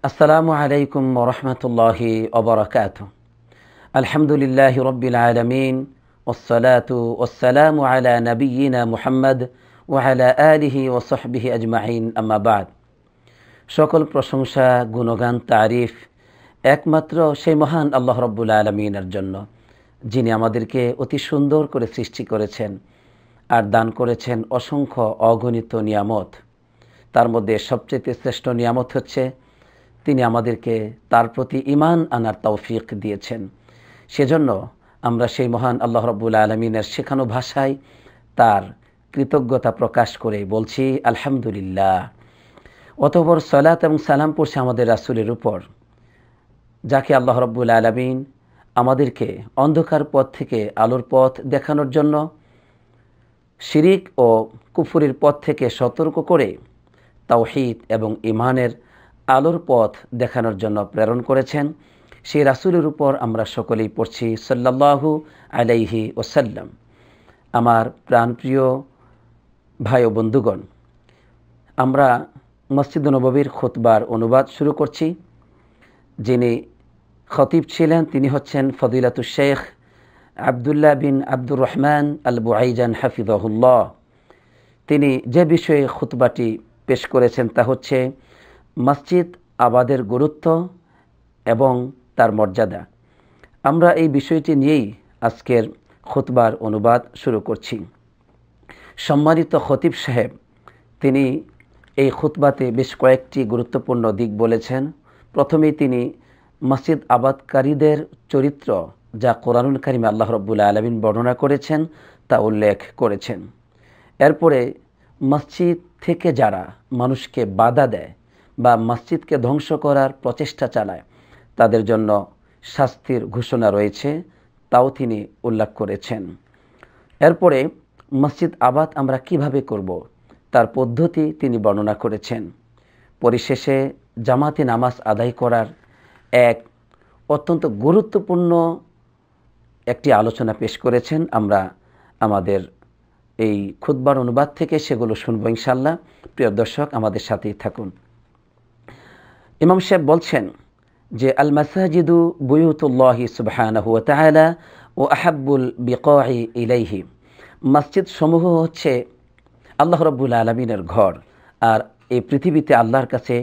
আসসালামু আলাইকুম ওয়া রাহমাতুল্লাহি ওয়া বারাকাতুহু। আলহামদুলিল্লাহি রাব্বিল আলামিন ওয়াসসালাতু ওয়াসসালামু আলা নাবিয়্যিনা মুহাম্মদ ওয়া আলা আলিহি ওয়া সাহবিহি আজমাইন, আম্মা বা'দ। সকল প্রশংসা, গুণগান, তারিফ একমাত্র সেই মহান আল্লাহ রাব্বুল আলামিনের জন্য, যিনি আমাদেরকে অতি সুন্দর করে সৃষ্টি করেছেন আর দান করেছেন অসংখ্য অগণিত নিয়ামত। তার মধ্যে সবচেয়ে শ্রেষ্ঠ নিয়ামত হচ্ছে তিনি আমাদেরকে তার প্রতি ঈমান আনার তৌফিক দিয়েছেন। সেজন্য আমরা সেই মহান আল্লাহ রাব্বুল আলামিনের শেখানো ভাষায় তার কৃতজ্ঞতা প্রকাশ করে বলছি আলহামদুলিল্লাহ। অতঃপর সালাত এবং সালাম পড়ছে আমাদের রাসূলের উপর, যাকে আল্লাহ রাব্বুল আলামিন আমাদেরকে অন্ধকার পথ থেকে আলোর পথ দেখানোর জন্য, শিরিক ও কুফরের পথ থেকে সতর্ক করে তাওহীদ এবং ঈমানের আলোর পথ দেখানোর জন্য প্রেরণ করেছেন। সেই রাসূলের উপর আমরা সকলেই পড়ছি সাল্লাল্লাহু আলাইহি ওয়াসাল্লাম। আমার প্রাণপ্রিয় ভাই ও বন্ধুগণ, আমরা মসজিদ নববীর খুতবার অনুবাদ শুরু করছি। যিনি খতিব ছিলেন তিনি হচ্ছেন ফদিলাতুশ শেখ আব্দুল্লাহ বিন আব্দুর রহমান আল বুআইজান হাফিজাহুল্লাহ। তিনি যে বিষয়ে খুতবাটি পেশ করেছেন তা হচ্ছে মসজিদ আবাদের গুরুত্ব এবং তার মর্যাদা। আমরা এই বিষয়টি নিয়েই আজকের খুতবার অনুবাদ শুরু করছি। সম্মানিত খতিব সাহেব তিনি এই খুতবাতে বেশ কয়েকটি গুরুত্বপূর্ণ দিক বলেছেন। প্রথমেই তিনি মসজিদ আবাদকারীদের চরিত্র, যা কোরআনুল কারিমে আল্লাহ রাব্বুল আলামিন বর্ণনা করেছেন, তা উল্লেখ করেছেন। এরপরে মসজিদ থেকে যারা মানুষকে বাধা দেয় বা মসজিদকে ধ্বংস করার প্রচেষ্টা চালায়, তাদের জন্য শাস্তির ঘোষণা রয়েছে, তাও তিনি উল্লেখ করেছেন। এরপরে মসজিদ আবাদ আমরা কিভাবে করব, তার পদ্ধতি তিনি বর্ণনা করেছেন। পরিশেষে জামাতে নামাজ আদায় করার এক অত্যন্ত গুরুত্বপূর্ণ একটি আলোচনা পেশ করেছেন। আমরা আমাদের এই খুতবার অনুবাদ থেকে সেগুলো শুনব ইনশাআল্লাহ। প্রিয় দর্শক, আমাদের সাথেই থাকুন। ইমাম সাহেব বলছেন যে আল মাসাজিদু বুয়ুতুল্লাহি সুবহানাহু ওয়া তাআলা ওয়া আহাব্বুল বিকাই ইলাইহি। মসজিদ সমূহ হচ্ছে আল্লাহ রাব্বুল আলামিনের ঘর, আর এই পৃথিবীতে আল্লাহর কাছে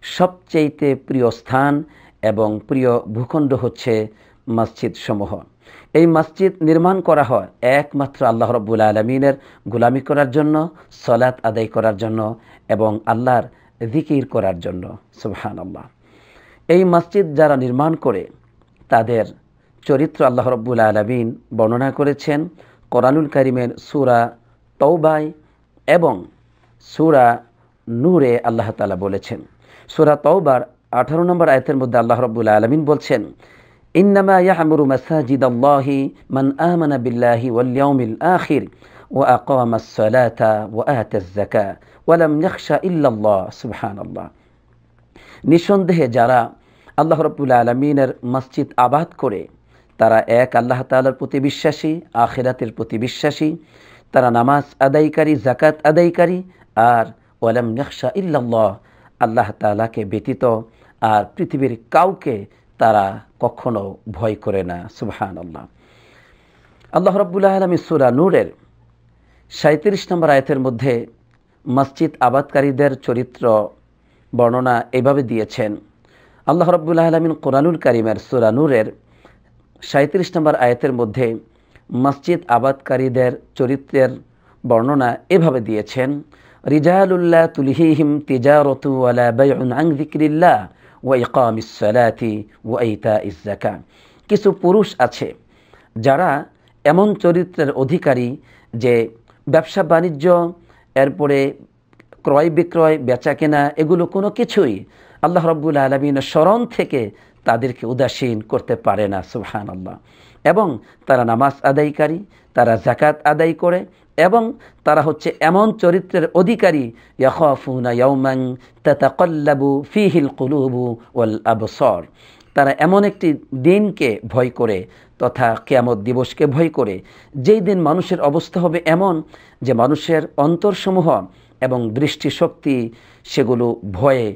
সবচেয়ে প্রিয় স্থান এবং প্রিয় ভূখণ্ড হচ্ছে মসজিদ সমূহ। এই মসজিদ নির্মাণ করা হয় একমাত্র আল্লাহ রাব্বুল আলামিনের গোলামি করার জন্য, সালাত আদায় করার জন্য এবং আল্লাহর জিকির করার জন্য। সুবহানাল্লাহ। এই মসজিদ যারা নির্মাণ করে তাদের চরিত্র আল্লাহ রাব্বুল আলামিন বর্ণনা করেছেন কোরআনুল কারিমের সূরা তাওবায় এবং সূরা নূরে। আল্লাহ তাআলা বলেছেন, সূরা তাওবার 18 নম্বর আয়াতের মধ্যে আল্লাহ রাব্বুল আলামিন বলছেন, ইন্নামা ইয়া'মুরু মাসাজিদাল্লাহি মান আমানা বিল্লাহি ওয়াল ইয়াউমিল আখির ওয়া আকামাস সালাতা ওয়া আতাজ যাকাত ওয়া লাম ইয়াখশা ইল্লাল্লাহ। সুবহানাল্লাহ। নিঃসন্দেহে যারা আল্লাহ রাব্বুল আলামিনের মসজিদ আবাদ করে, তারা এক আল্লাহ তাআলার প্রতি বিশ্বাসী, আখিরাতের প্রতি বিশ্বাসী, তারা নামাজ আদায়কারী, যাকাত আদায়কারী, আর ওয়া লাম ইয়াখশা ইল্লাল্লাহ, আল্লাহ তাআলাকে ব্যতীত আর পৃথিবীর কাউকে তারা কখনো ভয় করে না। সুবহানাল্লাহ। আল্লাহ রাব্বুল আলামিন সূরা নূরের 37 নম্বর আয়াতের মধ্যে মসজিদ আবাদকারীদের চরিত্র বর্ণনা এভাবে দিয়েছেন। আল্লাহ রাব্বুল আলামিন কোরআনুল কারিমের সূরা নূরের 37 নম্বর আয়াতের মধ্যে মসজিদ আবাদকারীদের চরিত্রের বর্ণনা এভাবে দিয়েছেন, রিজালুল্লাহ তুলহিহিম তিজারাতু ওয়ালা বাইউন আন যিকরিল্লাহ ওয়া ইকামিস সালাতি ওয়া ইতাইজ যাকাত। কিছু পুরুষ আছে যারা এমন চরিত্রের অধিকারী যে ব্যবসা বাণিজ্য, এরপরে ক্রয় বিক্রয়, বেচা কেনা, এগুলো কোনো কিছুই আল্লাহ রাব্বুল আলামিনের স্মরণ থেকে তাদেরকে উদাসীন করতে পারে না। সুবহানাল্লাহ। এবং তারা নামাজ আদায়কারী, তারা যাকাত আদায় করে, এবং তারা হচ্ছে এমন চরিত্রের অধিকারী, ইয়াখাফুনা ইয়াওমান তাতাকাল্লাবু ফীহিল কুলুবু ওয়াল আবসার। তারা এমন একটি দিনকে ভয় করে তথা কিয়ামত দিবসকে ভয় করে, যেই দিন মানুষের অবস্থা হবে এমন যে মানুষের অন্তরসমূহ এবং দৃষ্টিশক্তি সেগুলো ভয়ে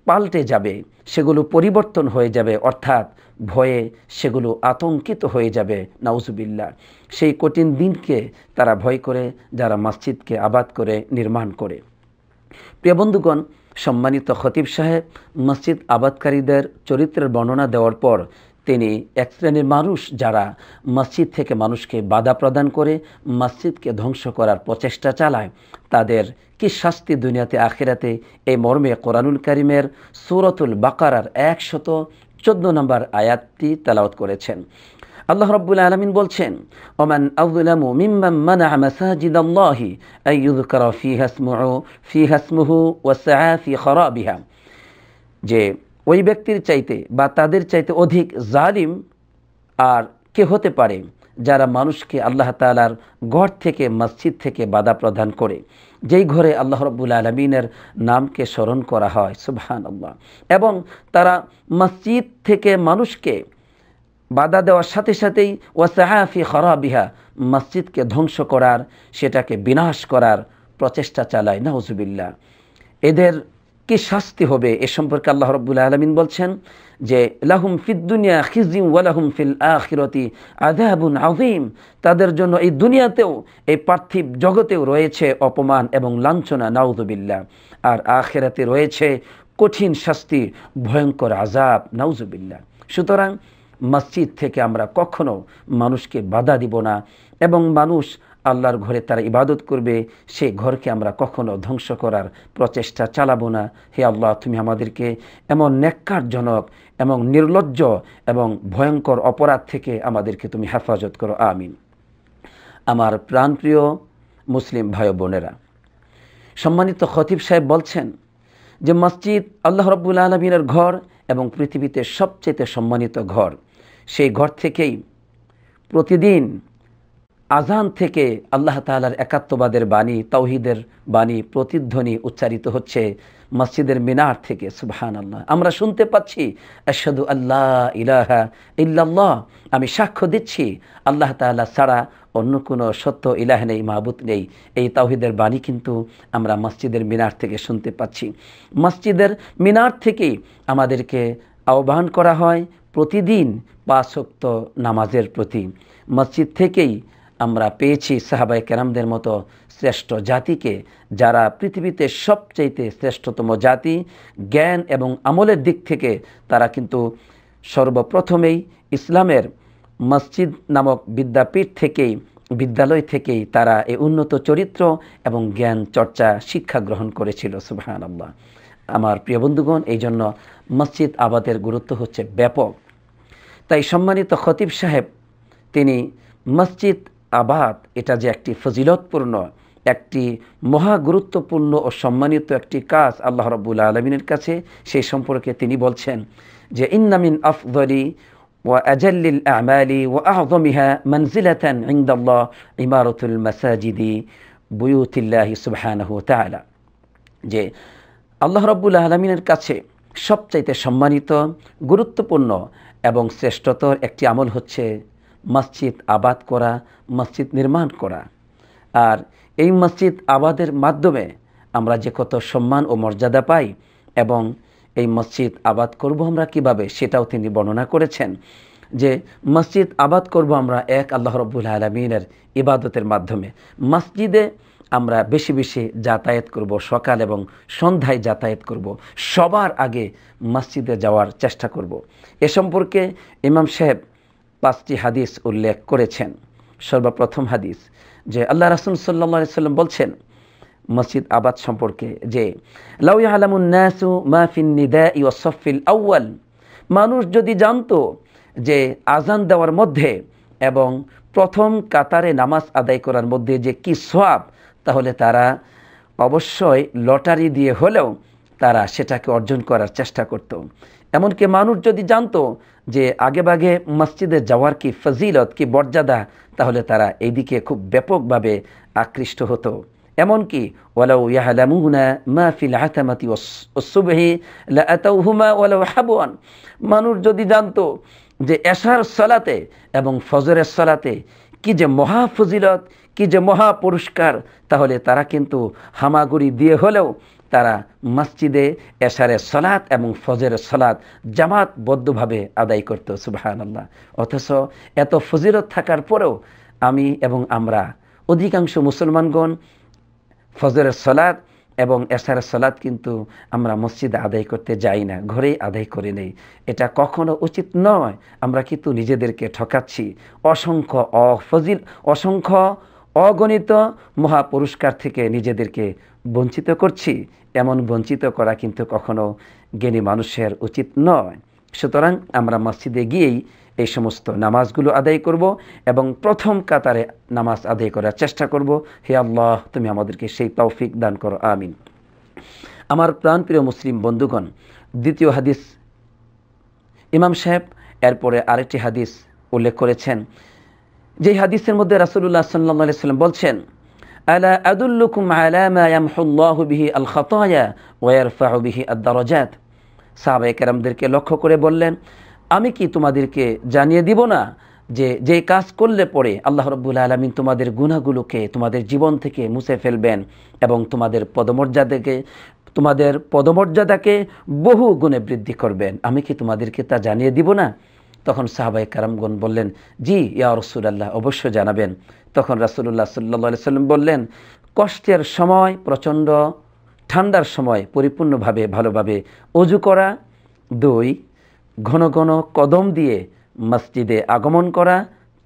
পাল্টে যাবে, সেগুলো পরিবর্তন হয়ে যাবে, অর্থাৎ ভয়ে সেগুলো আতঙ্কিত হয়ে যাবে। নাউজুবিল্লাহ। সেই কঠিন দিনকে তারা ভয় করে যারা মসজিদকে আবাদ করে নির্মাণ করে। প্রিয় বন্ধুগণ, সম্মানিত খতিব সাহেব মসজিদ আবাদকারীদের চরিত্রের বর্ণনা দেওয়ার পর তিনি এক শ্রেণীর মানুষ যারা মসজিদ থেকে মানুষকে বাধা প্রদান করে মসজিদকে ধ্বংস করার প্রচেষ্টা চালায় তাদের কি শাস্তি দুনিয়াতে আখিরাতে, এই মর্মে কোরআনুল কারীমের সূরাতুল বাকারার 114 নম্বর আয়াতটি তেলাওয়াত করেছেন। আল্লাহ রাব্বুল আলামিন বলছেন, ওমান আযলামু মিম্মান মানা'a মাসাজিদাল্লাহি আন ইউযকারা ফিহা ইসমুহু ওয়া সাআ ফি খারাবিহা, যে ওই ব্যক্তির চাইতে বা তাদের চাইতে অধিক জালিম আর কে হতে পারে যারা মানুষকে আল্লাহ তাআলার ঘর থেকে মসজিদ থেকে বাধা প্রদান করে, যেই ঘরে আল্লাহ রাব্বুল আলামিনের নামকে স্মরণ করা হয়, সুবহানাল্লাহ, এবং তারা মসজিদ থেকে মানুষকে বাধা দেওয়ার সাথে সাথেই ওয়াসাআ ফি খারাবিহা, মসজিদকে ধ্বংস করার, সেটাকে বিনাশ করার প্রচেষ্টা চালায়। নাউজুবিল্লাহ। এদের কি শাস্তি হবে এ সম্পর্কে আল্লাহ রাব্বুল আলামিন বলছেন যে লাহুম ফিদ দুনিয়া খিজিয়ুন ওয়া লাহুম ফিল আখিরাতি আযাবুন আযীম, তাদের জন্য এই দুনিয়াতেও, এই পার্থিব জগতেও রয়েছে অপমান এবং লাঞ্ছনা। নাউজুবিল্লাহ। আর আখিরাতে রয়েছে কঠিন শাস্তি, ভয়ঙ্কর আযাব। নাউজুবিল্লাহ। সুতরাং মসজিদ থেকে আমরা কখনো মানুষকে বাধা দিব না, এবং মানুষ আল্লাহর ঘরে তারা ইবাদত করবে, সেই ঘরকে আমরা কখনো ধ্বংস করার প্রচেষ্টা চালাবো না। হে আল্লাহ, তুমি আমাদেরকে এমন নেককারজনক এবং নির্লজ্জ এবং ভয়ঙ্কর অপরাধ থেকে আমাদেরকে তুমি হেফাজত করো, আমিন। আমার প্রাণপ্রিয় মুসলিম ভাই বোনেরা, সম্মানিত খতিব সাহেব বলছেন যে মসজিদ আল্লাহ রাব্বুল আলামিনের ঘর এবং পৃথিবীতে সবচেয়ে সম্মানিত ঘর। সেই ঘর থেকেই প্রতিদিন আজান থেকে আল্লাহ তাআলার একাত্মবাদের বাণী, তাওহীদের বাণী, প্রতিধ্বনি উচ্চারিত হচ্ছে মসজিদের মিনার থেকে। সুবহানাল্লাহ। আমরা শুনতে পাচ্ছি আশহাদু আল্লা ইলাহা ইল্লাল্লাহ, আমি সাক্ষ্য দিচ্ছি আল্লাহ তাআলা ছাড়া অন্য কোনো সত্য ইলাহ নেই, মাবুদ নেই। এই তাওহীদের বাণী কিন্তু আমরা মসজিদের মিনার থেকে শুনতে পাচ্ছি। মসজিদের মিনার থেকেই আমাদেরকে আহ্বান করা হয় প্রতিদিন 5 ওয়াক্ত নামাজের প্রতি। মসজিদ থেকেই আমরা পেয়েছি সাহাবায়ে কেরামদের মতো শ্রেষ্ঠ জাতিকে, যারা পৃথিবীতে সবচাইতে শ্রেষ্ঠতম জাতি। জ্ঞান এবং আমলের দিক থেকে তারা কিন্তু সর্বপ্রথমেই ইসলামের মসজিদ নামক বিদ্যাপীঠ থেকেই, বিদ্যালয় থেকেই তারা এই উন্নত চরিত্র এবং জ্ঞান চর্চা শিক্ষা গ্রহণ করেছিল। সুবহানাল্লাহ। আমার প্রিয় বন্ধুগণ, এই জন্য মসজিদ আবাদের গুরুত্ব হচ্ছে ব্যাপক। তাই সম্মানিত খতিব সাহেব তিনি মসজিদ আবাদ, এটা যে একটি ফজিলতপূর্ণ, একটি মহা গুরুত্বপূর্ণ ও সম্মানিত একটি কাজ আল্লাহ রাব্বুল আলামিনের কাছে, সেই সম্পর্কে তিনি বলছেন যে ইন্না মিন আফদলি ওয়া আজাল্লিল আমালি ওয়া আযমিহা মানজিলাতান ইনদাল্লাহ ইমারাতুল মাসাজিদি বুয়ুতিল্লাহি সুবহানাহু ওয়া তাআলা, যে আল্লাহ রাব্বুল আলামিনের কাছে সবচাইতে সম্মানিত, গুরুত্বপূর্ণ এবং শ্রেষ্ঠতর একটি আমল হচ্ছে মসজিদ আবাদ করা, মসজিদ নির্মাণ করা। আর এই মসজিদ আবাদের মাধ্যমে আমরা যে কত সম্মান ও মর্যাদা পাই, এবং এই মসজিদ আবাদ করব আমরা কিভাবে, সেটাও তিনি বর্ণনা করেছেন যে মসজিদ আবাদ করব আমরা এক আল্লাহ রাব্বুল আলামিনের ইবাদতের মাধ্যমে। মসজিদে আমরা বেশি বেশি যাতায়াত করব, সকাল এবং সন্ধ্যায় যাতায়াত করব, সবার আগে মসজিদে যাওয়ার চেষ্টা করব। এ সম্পর্কে ইমাম সাহেব 5টি হাদিস উল্লেখ করেছেন। সর্বপ্রথম হাদিস যে আল্লাহ রাসূল সাল্লাল্লাহু আলাইহি সাল্লাম বলছেন মসজিদ আবাদ সম্পর্কে যে লাউ ইয়ালামুন নাসু মা ফিন নিদাই ওয়াস সাফিল আউয়াল, মানুষ যদি জানতো যে আজান দেওয়ার মধ্যে এবং প্রথম কাতারে নামাজ আদায় করার মধ্যে যে কি সওয়াব, তাহলে তারা অবশ্যই লটারি দিয়ে হলেও তারা সেটাকে অর্জন করার চেষ্টা করত। এমনকি মানুষ যদি জানতো যে আগেভাগে মসজিদে যাওয়ার কি ফজিলত, কি মর্যাদা, তাহলে তারা এইদিকে খুব ব্যাপকভাবে আকৃষ্ট হতো। এমনকি ওয়ালাউ ইয়ালামুনা মা ফিল আতামাতি ওয়াস সুবহি লাআতাউহুমা ওয়ালাউ হাবওয়ান, মানুষ যদি জানতো যে এশার সালাতে এবং ফজরের সালাতে কি যে মহা ফজিলত, কি যে মহা পুরস্কার, তাহলে তারা কিন্তু হামাগুড়ি দিয়ে হলেও তারা মসজিদে এশারের সালাত এবং ফজরের সালাত জামাতবদ্ধভাবে আদায় করত, সুবহানাল্লাহ। অথচ এত ফজিলত থাকার পরেও আমি এবং আমরা অধিকাংশ মুসলমানগণ ফজরের সালাত এবং এশারের সালাত কিন্তু আমরা মসজিদে আদায় করতে যাই না, ঘরেই আদায় করে নেই। এটা কখনো উচিত নয়। আমরা কিন্তু নিজেদেরকে ঠকাচ্ছি। অসংখ্য অগণিত মহাপুরস্কার থেকে নিজেদেরকে বঞ্চিত করছি। এমন বঞ্চিত করা কিন্তু কখনো জ্ঞানী মানুষের উচিত নয়। সুতরাং আমরা মসজিদে গিয়েই এই সমস্ত নামাজগুলো আদায় করব এবং প্রথম কাতারে নামাজ আদায় করার চেষ্টা করব। হে আল্লাহ, তুমি আমাদেরকে সেই তৌফিক দান করো, আমিন। আমার প্রাণপ্রিয় মুসলিম বন্ধুগণ, দ্বিতীয় হাদিস ইমাম সাহেব এরপরে আরেকটি হাদিস উল্লেখ করেছেন, যেই হাদিসের মধ্যে রাসূলুল্লাহ সাল্লাল্লাহু আলাইহি ওয়াসাল্লাম বলছেন, আলা আদুল্লুকুম আলা মা ইয়ামহুল্লাহু বিহি আল খাতায়া ওয়া ইয়ারফাউ বিহি আদ-দারাজাত। সাহাবায়ে কেরামদেরকে লক্ষ্য করে বললেন, আমি কি তোমাদেরকে জানিয়ে দিব না যে যে কাজ করলে পরে আল্লাহ রাব্বুল আলামিন তোমাদের গুনাহগুলোকে তোমাদের জীবন থেকে মুছে ফেলবেন এবং তোমাদের পদমর্যাদাকে বহু গুণে বৃদ্ধি করবেন। আমি কি তোমাদেরকে তা জানিয়ে দিব না? তখন সাহাবায়ে কেরামগণ বললেন, জি ইয়া রাসূলুল্লাহ, অবশ্যই জানাবেন। তখন রাসূলুল্লাহ সাল্লাল্লাহু আলাইহি ওয়াসাল্লাম বললেন, কষ্টের সময়, প্রচণ্ড ঠান্ডার সময় পরিপূর্ণভাবে ভালোভাবে ওযু করা, 2 ঘন ঘন কদম দিয়ে মসজিদে আগমন করা,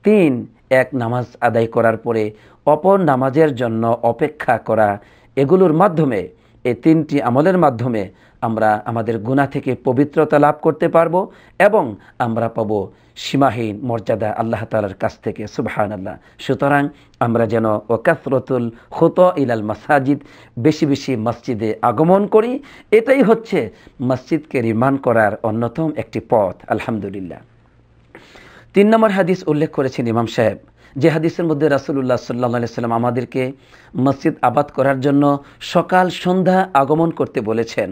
3 এক নামাজ আদায় করার পরে অপর নামাজের জন্য অপেক্ষা করা। এগুলোর মাধ্যমে, এই 3টি আমলের মাধ্যমে আমরা আমাদের গুনাহ থেকে পবিত্রতা লাভ করতে পারবো এবং আমরা পাবো সীমাহীন মর্যাদা আল্লাহ তাআলার কাছ থেকে, সুবহানাল্লাহ। সুতরাং আমরা যেন ওয়াকাসরাতুল খুতা ইলাল মাসাজিদ, বেশি বেশি মসজিদে আগমন করি। এটাই হচ্ছে মসজিদকে নির্মাণ করার অন্যতম একটি পথ, আলহামদুলিল্লাহ। 3 নম্বর হাদিস উল্লেখ করেছেন ইমাম সাহেব, যে হাদিসের মধ্যে রাসূলুল্লাহ সাল্লাল্লাহু আলাইহি ওয়াসাল্লাম আমাদেরকে মসজিদ আবাদ করার জন্য সকাল সন্ধ্যা আগমন করতে বলেছেন।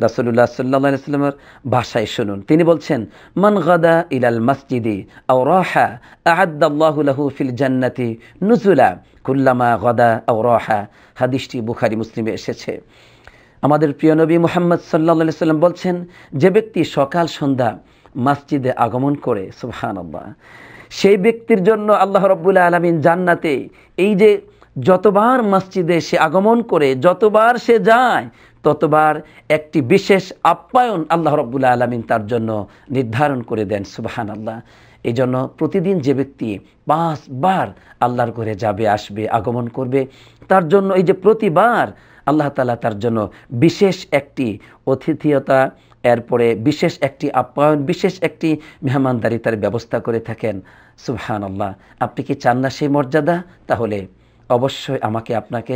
রাসূলুল্লাহ সাল্লাল্লাহু আলাইহি ওয়াসাল্লামের ভাষায় শুনুন, তিনি বলছেন, মান গাদা ইলাল মসজিদি আও রাহা আ'আদ্দাল্লাহু লাহু ফিল জান্নাতি নুজুলা কুল্লামা গাদা আও রাহা। হাদিসটি বুখারী মুসলিমে এসেছে। আমাদের প্রিয় নবী মুহাম্মদ সাল্লাল্লাহু আলাইহি ওয়াসাল্লাম বলছেন, যে ব্যক্তি সকাল সন্ধ্যা মসজিদে আগমন করে, সুবহানাল্লাহ, সেই ব্যক্তির জন্য আল্লাহ রাব্বুল আলামিন জান্নাতে এই যে যতবার মসজিদে সে আগমন করে, যতবার সে যায়, ততবার একটি বিশেষ আপ্যায়ন আল্লাহ রাব্বুল আলামিন তার জন্য নির্ধারণ করে দেন, সুবহানাল্লাহ। এই জন্য প্রতিদিন যে ব্যক্তি 5 বার আল্লাহর ঘরে যাবে, আসবে, আগমন করবে, তার জন্য এই যে প্রতিবার আল্লাহ তাআলা তার জন্য বিশেষ একটি অতিথিয়তা, এরপরে বিশেষ একটি আপ্যায়ন, বিশেষ একটি মেহমানদারিতার ব্যবস্থা করে থাকেন, সুবহানাল্লাহ। আপনি কি চান না সেই মর্যাদা? তাহলে অবশ্যই আমাকে আপনাকে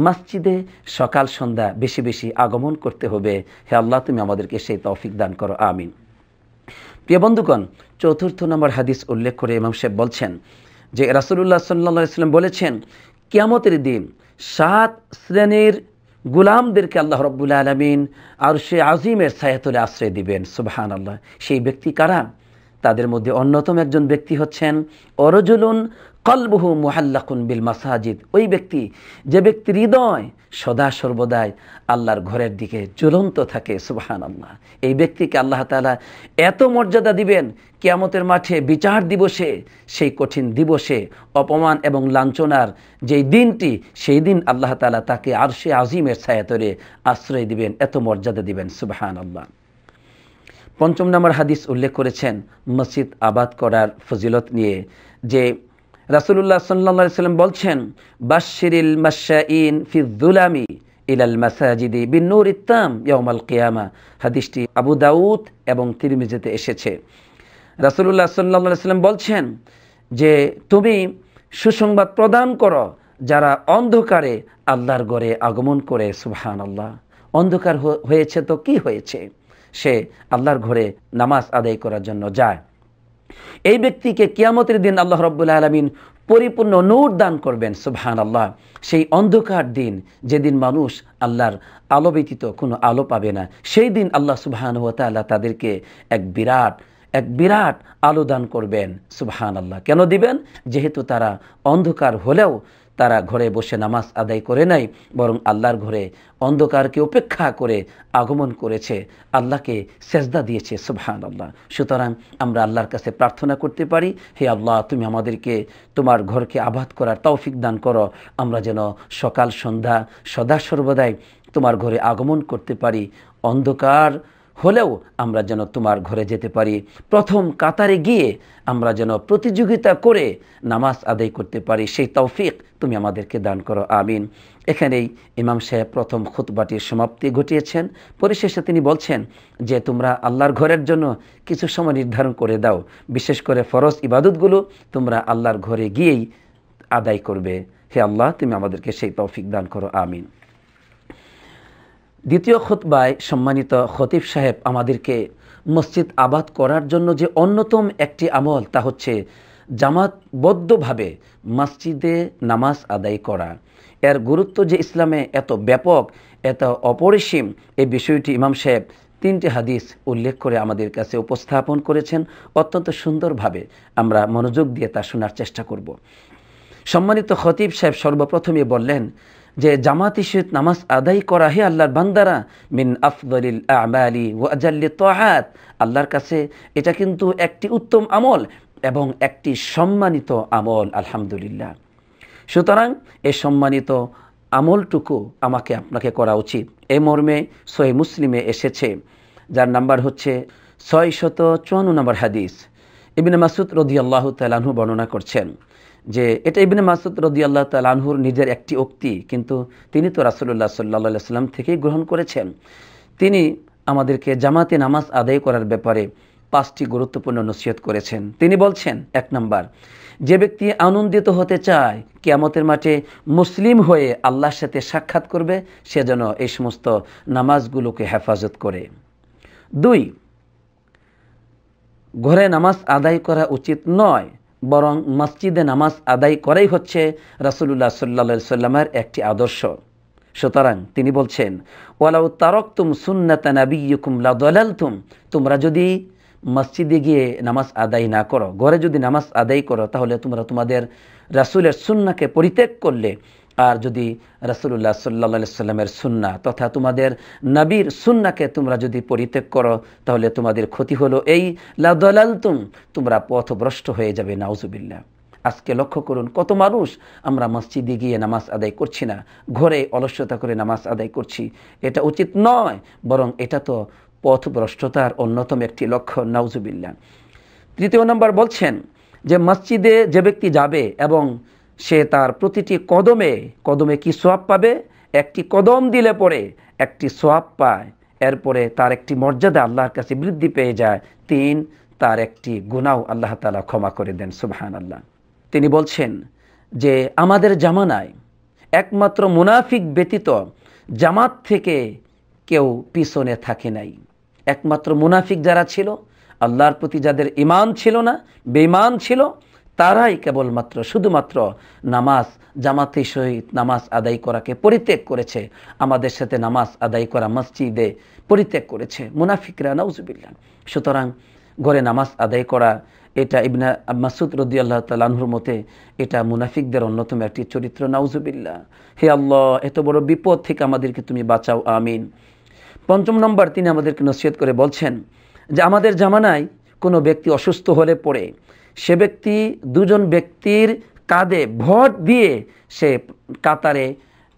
মসজিদে সকাল সন্ধ্যা বেশি বেশি আগমন করতে হবে। হে আল্লাহ, তুমি আমাদেরকে সেই তৌফিক দান করো, আমিন। প্রিয় বন্ধুগণ, 4 নম্বর হাদিস উল্লেখ করে ইমাম সাহেব বলছেন যে রাসূলুল্লাহ সাল্লাল্লাহু আলাইহি ওয়াসাল্লাম বলেছেন, কিয়ামতের দিন 7 শ্রেণীর গোলামদেরকে আল্লাহ রাব্বুল আলামিন আরশে আজিমের ছায়াতলে আশ্রয় দিবেন, সুবহানাল্লাহ। সেই ব্যক্তি কারা? তাদের মধ্যে অন্যতম একজন ব্যক্তি হচ্ছেন অরজুলুন কলবুহু মুহাল্লাকুন বিল মাসাজিদ। ওই ব্যক্তি, যে ব্যক্তির হৃদয় সদা সর্বদাই আল্লাহর ঘরের দিকে জ্বলন্ত থাকে, সুবহানাল্লাহ। এই ব্যক্তিকে আল্লাহ তাআলা এত মর্যাদা দিবেন, কিয়ামতের মাঠে বিচার দিবসে, সেই কঠিন দিবসে, অপমান এবং লাঞ্ছনার যেই দিনটি, সেই দিন আল্লাহ তাআলা তাকে আরশে আজিমের ছায়াতলে আশ্রয় দিবেন, এত মর্যাদা দিবেন, সুবহানাল্লাহ। 5 নম্বর হাদিস উল্লেখ করেছেন মসজিদ আবাদ করার ফজিলত নিয়ে, যে রাসূলুল্লাহ সাল্লাল্লাহু আলাইহি ওয়াসাল্লাম বলছেন, বাশশিরিল মাশাইন ফিয-যুলামি ইলাল মাসাজিদি বিন-নূরিত তাম ইয়াউমাল কিয়ামা। হাদিসটি আবু দাউদ এবং তিরমিজিতে এসেছে। রাসূলুল্লাহ সাল্লাল্লাহু আলাইহি ওয়াসাল্লাম বলছেন যে তুমি সুসংবাদ প্রদান করো যারা অন্ধকারে আল্লাহর ঘরে আগমন করে, সুবহানাল্লাহ। অন্ধকার হয়েছে তো কি হয়েছে, সে আল্লাহর ঘরে নামাজ আদায় করার জন্য যায়। এই ব্যক্তিকে কিয়ামতের দিন আল্লাহ রাব্বুল আলামিন পরিপূর্ণ নূর দান করবেন, সুবহানাল্লাহ। সেই অন্ধকার দিন, যেদিন মানুষ আল্লাহর আলো ব্যতীত কোনো আলো পাবে না, সেই দিন আল্লাহ সুবহানাহু ওয়া তাআলা তাদেরকে এক বিরাট আলো দান করবেন, সুবহানাল্লাহ। কেন দিবেন? যেহেতু তারা অন্ধকার হলেও তারা ঘরে বসে নামাজ আদায় করে নাই, বরং আল্লাহর ঘরে অন্ধকারকে উপেক্ষা করে আগমন করেছে, আল্লাহকে সেজদা দিয়েছে। সুবহানাল্লাহ। সুতরাং আমরা আল্লাহর কাছে প্রার্থনা করতে পারি, হে আল্লাহ, তুমি আমাদেরকে তোমার ঘরকে আবাদ করার তৌফিক দান করো, আমরা যেন সকাল সন্ধ্যা সদা সর্বদাই তোমার ঘরে আগমন করতে পারি, অন্ধকার হলেও আমরা যেন তোমার ঘরে যেতে পারি, প্রথম কাতারে গিয়ে আমরা যেন প্রতিযোগিতা করে নামাজ আদায় করতে পারি, সেই তৌফিক তুমি আমাদেরকে দান করো, আমিন। এখানেই ইমাম সাহেব প্রথম খুতবাটির সমাপ্তি ঘটিয়েছেন। পরিশেষে তিনি বলছেন যে তোমরা আল্লাহর ঘরের জন্য কিছু সময় নির্ধারণ করে দাও, বিশেষ করে ফরজ ইবাদতগুলো তোমরা আল্লাহর ঘরে গিয়েই আদায় করবে। হে আল্লাহ, তুমি আমাদেরকে সেই তৌফিক দান করো, আমিন। দ্বিতীয় খুতবায় সম্মানিত খতিব সাহেব আমাদেরকে মসজিদ আবাদ করার জন্য যে অন্যতম একটি আমল, তা হচ্ছে জামাতবদ্ধভাবে মসজিদে নামাজ আদায় করা। এর গুরুত্ব যে ইসলামে এত ব্যাপক, এত অপরিসীম, এই বিষয়টি ইমাম সাহেব 3টি হাদিস উল্লেখ করে আমাদের কাছে উপস্থাপন করেছেন অত্যন্ত সুন্দরভাবে। আমরা মনোযোগ দিয়ে তা শোনার চেষ্টা করব। সম্মানিত খতিব সাহেব সর্বপ্রথমে বললেন যে জামাতের সহিত নামাজ আদায় করা, হে আল্লাহর বান্দারা, মিন আফদলিল আমালি ওয়া আজাল্লি তাআত, আল্লাহর কাছে এটা কিন্তু একটি উত্তম আমল এবং একটি সম্মানিত আমল, আলহামদুলিল্লাহ। সুতরাং এই সম্মানিত আমলটুকু আমাকে আপনাকে করা উচিত। এই মর্মে সহিহ মুসলিমে এসেছে, যার নাম্বার হচ্ছে 654 নম্বর হাদিস। ইবনে মাসউদ রাদিয়াল্লাহু তাআলা আনহু বর্ণনা করছেন যে এটা ইবনে মাসউদ রাদিয়াল্লাহু তাআলা আনহুর নিজের একটি উক্তি, কিন্তু তিনি তো রাসূলুল্লাহ সাল্লাল্লাহু আলাইহি ওয়াসাল্লাম থেকেই গ্রহণ করেছেন। তিনি আমাদেরকে জামাতে নামাজ আদায় করার ব্যাপারে 5টি গুরুত্বপূর্ণ নসিহত করেছেন। তিনি বলছেন, 1 নাম্বার, যে ব্যক্তি আনন্দিত হতে চায় কিয়ামতের মাঠে মুসলিম হয়ে আল্লাহর সাথে সাক্ষাৎ করবে, সে যেন এই সমস্ত নামাজগুলোকে হেফাজত করে। 2, ঘরে নামাজ আদায় করা উচিত নয়, বরং মসজিদে নামাজ আদায় করাই হচ্ছে রাসূলুল্লাহ সাল্লাল্লাহু আলাইহি ওয়াসাল্লামের একটি আদর্শ। সুতরাং তিনি বলছেন, ওয়ালাউ তারাকতুম সুন্নাতা নাবিয়্যিকুম লাদালালতুম, তোমরা যদি মসজিদে গিয়ে নামাজ আদায় না করো, ঘরে যদি নামাজ আদায় করো, তাহলে তোমরা তোমাদের রাসূলের সুন্নাহকে পরিত্যাগ করলে। আর যদি রাসূলুল্লাহ সাল্লাল্লাহু আলাইহি ওয়াসাল্লামের সুন্নাহ তথা তোমাদের নবীর সুন্নাহকে তোমরা যদি পরিত্যাগ করো, তাহলে তোমাদের ক্ষতি হলো এই, লাদালালতুম, তোমরা পথভ্রষ্ট হয়ে যাবে, নাউজুবিল্লাহ। আজকে লক্ষ্য করুন, কত মানুষ আমরা মসজিদে গিয়ে নামাজ আদায় করছি না, ঘরে অলস্যতা করে নামাজ আদায় করছি। এটা উচিত নয়, বরং এটা তো পথভ্রষ্টতার অন্যতম একটি লক্ষ্য, নাউজুবিল্লাহ। 3 নম্বর বলছেন যে মসজিদে যে ব্যক্তি যাবে এবং সে তার প্রতিটি কদমে কদমে কি সওয়াব পাবে, একটি কদম দিলে পরে একটি সওয়াব পায়, এরপরে তার একটি মর্যাদা আল্লাহর কাছে বৃদ্ধি পেয়ে যায়। 3, তার একটি গুনাহ আল্লাহ তাআলা ক্ষমা করে দেন, সুবহানাল্লাহ। তিনি বলছেন যে আমাদের জামানায় একমাত্র মুনাফিক ব্যতীত জামাত থেকে কেউ পিছনে থাকে নাই। একমাত্র মুনাফিক যারা ছিল, আল্লাহর প্রতি যাদের ঈমান ছিল না, বেঈমান ছিল, তারাই কেবলমাত্র শুধুমাত্র নামাজ জামাতের সহিত নামাজ আদায় করাকে পরিত্যাগ করেছে, আমাদের সাথে নামাজ আদায় করা মসজিদে পরিত্যাগ করেছে মুনাফিকরা, নাউজুবিল্লাহ। সুতরাং ঘরে নামাজ আদায় করা, এটা ইবনে মাসউদ রাদিয়াল্লাহু তাআলা আনহুর মতে এটা মুনাফিকদের অন্যতম একটি চরিত্র, নাউজুবিল্লাহ। হে আল্লাহ, এত বড় বিপদ থেকে আমাদেরকে তুমি বাঁচাও, আমিন। 5 নম্বর, তিনি আমাদেরকে নসিহত করে বলছেন যে আমাদের জামানায় কোনো ব্যক্তি অসুস্থ হলে পড়ে সে ব্যক্তি 2 জন ব্যক্তির কাঁধে ভর দিয়ে সে কাতারে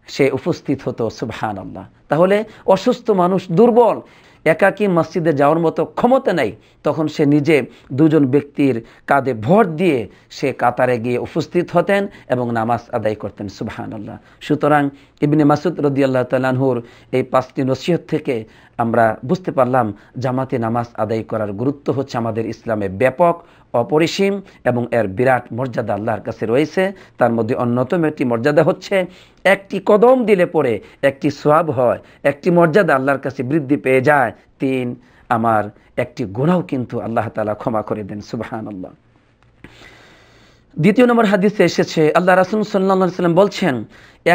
সে উপস্থিত হতো, সুবহানাল্লাহ। তাহলে অসুস্থ মানুষ, দুর্বল, একাকী মসজিদে যাওয়ার মতো ক্ষমতা নেই, তখন সে নিজে 2 জন ব্যক্তির কাঁধে ভর দিয়ে সে কাতারে গিয়ে উপস্থিত হতেন এবং নামাজ আদায় করতেন, সুবহানাল্লাহ। সুতরাং ইবনে মাসউদ রাদিয়াল্লাহু তাআলা আনহুর এই 5টি নসিহত থেকে আমরা বুঝতে পারলাম জামাতে নামাজ আদায় করার গুরুত্ব হচ্ছে আমাদের ইসলামে ব্যাপক, অপরিসীম এবং এর বিরাট মর্যাদা আল্লাহর কাছে রয়েছে। তার মধ্যে অন্যতম একটি মর্যাদা হচ্ছে একটি কদম দিলে পরে একটি সওয়াব হয়, একটি মর্যাদা আল্লাহর কাছে বৃদ্ধি পেয়ে যায়। 3, আমার একটি গুনাহ কিন্তু আল্লাহ তাআলা ক্ষমা করে দেন, সুবহানাল্লাহ। দ্বিতীয় নম্বর হাদিসে এসেছে আল্লাহ রাসূল সাল্লাল্লাহু আলাইহি ওয়াসাল্লাম বলছেন,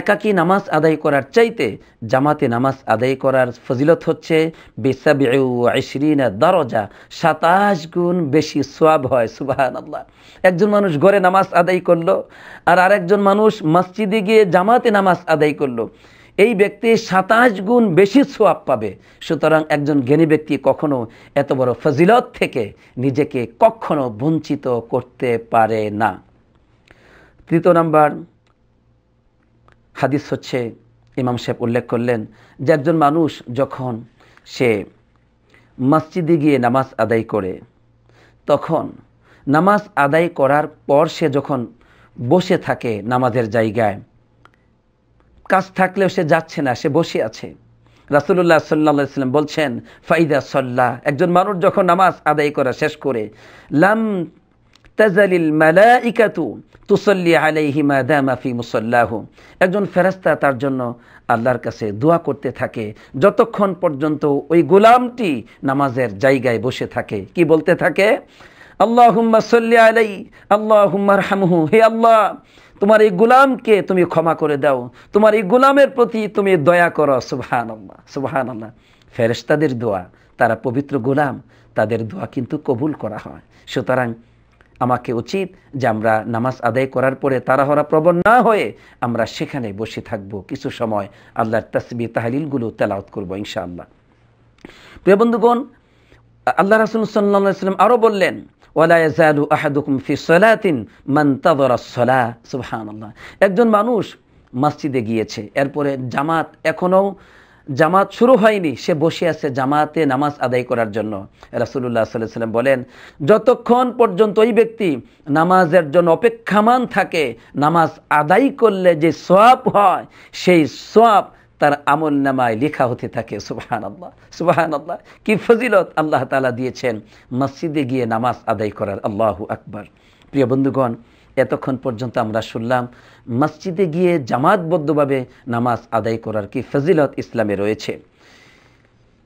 একাকী নামাজ আদায় করার চাইতে জামাতে নামাজ আদায় করার ফজিলত হচ্ছে ব27 দারাজা, 27 গুণ বেশি সওয়াব হয়। সুবহানাল্লাহ। একজন মানুষ ঘরে নামাজ আদায় করলো আর আরেকজন মানুষ মসজিদে গিয়ে জামাতে নামাজ আদায় করলো, এই ব্যক্তি 27 গুণ বেশি সওয়াব পাবে। সুতরাং একজন জ্ঞানী ব্যক্তি কখনো এত বড় ফজিলত থেকে নিজেকে কখনো বঞ্চিত করতে পারে না। তৃতীয় নাম্বার হাদিস হচ্ছে, ইমাম সাহেব উল্লেখ করলেন যে একজন মানুষ যখন সে মসজিদে গিয়ে নামাজ আদায় করে, তখন নামাজ আদায় করার পর সে যখন বসে থাকে নামাজের জায়গায়, কাজ থাকলেও সে যাচ্ছে না, সে বসে আছে। রাসূলুল্লাহ সাল্লাল্লাহু আলাইহি ওয়াসাল্লাম বলছেন, ফাইদা সাল্লা, একজন মানুষ যখন নামাজ আদায় করা শেষ করে, লাম তাজালিল মালাইকাতু তুসাল্লি আলাইহি মা দামা ফি মুসাল্লাহু, একজন ফেরেশতা তার জন্য আল্লাহর কাছে দোয়া করতে থাকে যতক্ষণ পর্যন্ত ওই গোলামটি নামাজের জায়গায় বসে থাকে। কি বলতে থাকে? আল্লাহুম্মা সাল্লি আলাইহি আল্লাহুম্মা আরহামহু, হে আল্লাহ তোমার এই গোলামকে তুমি ক্ষমা করে দাও, তোমার এই গোলামের প্রতি তুমি দয়া করো। সুবহানাল্লাহ, সুবহানাল্লাহ। ফেরেশতাদের দোয়া, তারা পবিত্র গোলাম, তাদের দোয়া কিন্তু কবুল করা হয়। সুতরাং আমাকে উচিত যে আমরা নামাজ আদায় করার পরে তাড়াহুড়া প্রবণ না হয়ে আমরা সেখানে বসে থাকবো, কিছু সময় আল্লাহর তাসবিহ তাহলিলগুলো তেলাওয়াত করবো ইনশাআল্লাহ। প্রিয় বন্ধুগণ, আল্লাহ রাসূল সাল্লাল্লাহু আলাইহি ওয়াসাল্লাম আরো বললেন, ওয়ালা ইয়াজালু আহাদুকুম ফি সালাতিন মান তাযারা আস-সালাহ। সুবহানাল্লাহ। একজন মানুষ মসজিদে গিয়েছে, এরপরে জামাত শুরু হয়নি, সে বসে আছে জামাতে নামাজ আদায় করার জন্য। রাসূলুল্লাহ সাল্লাল্লাহু আলাইহি ওয়াসাল্লাম বলেন, যতক্ষণ পর্যন্ত ওই ব্যক্তি নামাজের জন্য অপেক্ষামান থাকে, নামাজ আদায় করলে যে সওয়াব হয় সেই সওয়াব তার আমল নামায় লেখা হতে থাকে। সুবহানাল্লাহ, সুবহানাল্লাহ। কি ফজিলত আল্লাহ তাআলা দিয়েছেন মসজিদে গিয়ে নামাজ আদায় করার। আল্লাহু আকবার। প্রিয় বন্ধুগণ, এতক্ষণ পর্যন্ত আমরা শুনলাম মসজিদে গিয়ে জামাতবদ্ধভাবে নামাজ আদায় করার কি ফজিলত ইসলামে রয়েছে।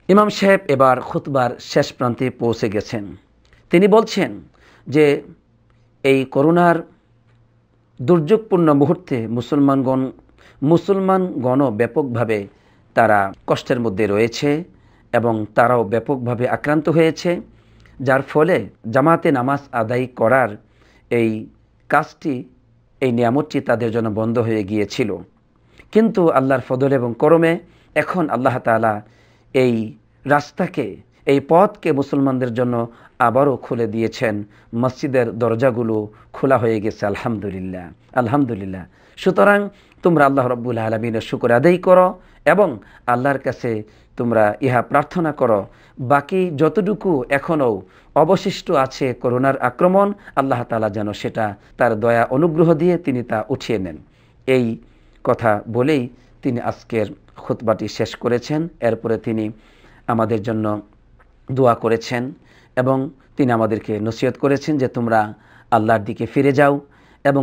ইমাম সাহেব এবার খুতবার শেষ প্রান্তে পৌঁছে গেছেন। তিনি বলছেন যে এই করোনার দুর্যোগপূর্ণ মুহূর্তে মুসলমানগণও ব্যাপকভাবে তারা কষ্টের মধ্যে রয়েছে এবং তারাও ব্যাপকভাবে আক্রান্ত হয়েছে, যার ফলে জামাতে নামাজ আদায় করার এই কাজটি, এই নিয়ামতটি তাদের জন্য বন্ধ হয়ে গিয়েছিল। কিন্তু আল্লাহর ফজল এবং করমে এখন আল্লাহ তাআলা এই রাস্তাকে, এই পথকে মুসলমানদের জন্য আবারও খুলে দিয়েছেন। মসজিদের দরজাগুলো খোলা হয়ে গেছে। আলহামদুলিল্লাহ, আলহামদুলিল্লাহ। সুতরাং তোমরা আল্লাহ রাব্বুল আলামিনের শুকর আদায় করো এবং আল্লাহর কাছে তোমরা ইহা প্রার্থনা করো, বাকি যতটুকু এখনও অবশিষ্ট আছে করোনার আক্রমণ, আল্লাহ তাআলা যেন সেটা তার দয়া অনুগ্রহ দিয়ে তিনি তা উঠিয়ে নেন। এই কথা বলেই তিনি আজকের খুতবাটি শেষ করেছেন। এরপরে তিনি আমাদের জন্য দোয়া করেছেন এবং তিনি আমাদেরকে নসিহত করেছেন যে তোমরা আল্লাহর দিকে ফিরে যাও এবং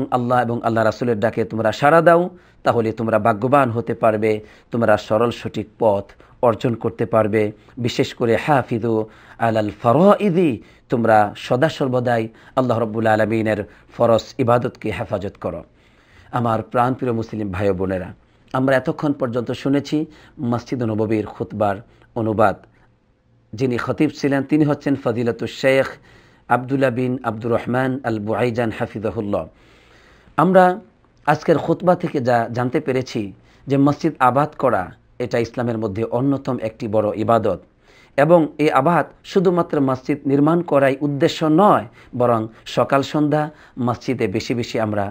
আল্লাহ রাসূলের ডাকে তোমরা সাড়া দাও, তাহলে তোমরা ভাগ্যবান হতে পারবে, তোমরা সরল সঠিক পথ অর্জন করতে পারবে। বিশেষ করে হাফিজু আলাল ফরাইদি, তোমরা সদা সর্বদাই আল্লাহ রাব্বুল আলামিনের ফরজ ইবাদতকে হেফাজত করো। আমার প্রাণপ্রিয় মুসলিম ভাই বোনেরা, আমরা এতক্ষণ পর্যন্ত শুনেছি মসজিদ নববীর খুতবার অনুবাদ। যিনি খতিব ছিলেন তিনি হচ্ছেন ফজিলাতুশ শেখ আব্দুল্লাহ বিন আব্দুর রহমান আল বুআইজান হাফিজাহুল্লাহ। আমরা আজকের খুতবা থেকে যা জানতে পেরেছি যে মসজিদ আবাদ করা এটা ইসলামের মধ্যে অন্যতম একটি বড় ইবাদত এবং এই আবাদ শুধুমাত্র মসজিদ নির্মাণ করাই উদ্দেশ্য নয়, বরং সকাল সন্ধ্যা মসজিদে বেশি বেশি আমরা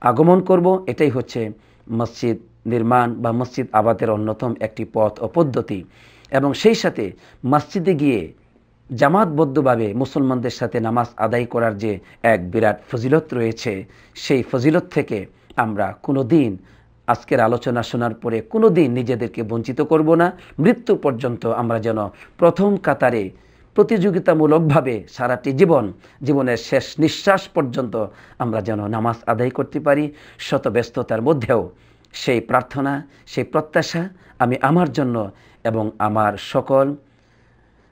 আগমন করব। এটাই হচ্ছে মসজিদ নির্মাণ বা মসজিদ আবাদের অন্যতম একটি পথ ও পদ্ধতি। এবং সেই সাথে মসজিদে গিয়ে জামাতবদ্ধভাবে মুসলমানদের সাথে নামাজ আদায় করার যে এক বিরাট ফজিলত রয়েছে, সেই ফজিলত থেকে আমরা কোনো দিন, আজকের আলোচনা শোনার পরে কোনো দিন নিজেদেরকে বঞ্চিত করব না। মৃত্যু পর্যন্ত আমরা যেন প্রথম কাতারে প্রতিযোগিতামূলকভাবে সারাটি জীবনের শেষ নিঃশ্বাস পর্যন্ত আমরা যেন নামাজ আদায় করতে পারি। শত ব্যস্ততার মধ্যেও সেই প্রার্থনা, সেই প্রত্যাশা আমি আমার জন্য এবং আমার সকল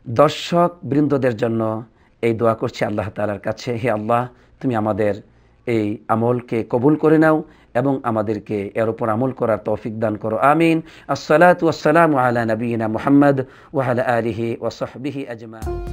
দর্শক বৃন্দদের জন্য এই দোয়া করছি আল্লাহ তাআলার কাছে। হে আল্লাহ, তুমি আমাদের এই আমলকে কবুল করে নাও এবং আমাদেরকে এর উপর আমল করার তৌফিক দান করো। আমিন। আসসালাতু ওয়াসসালামু আলা নবিয়িনা মুহাম্মদ ওয়া আলা আলিহি ওয়া সাহবিহি আজমাইন।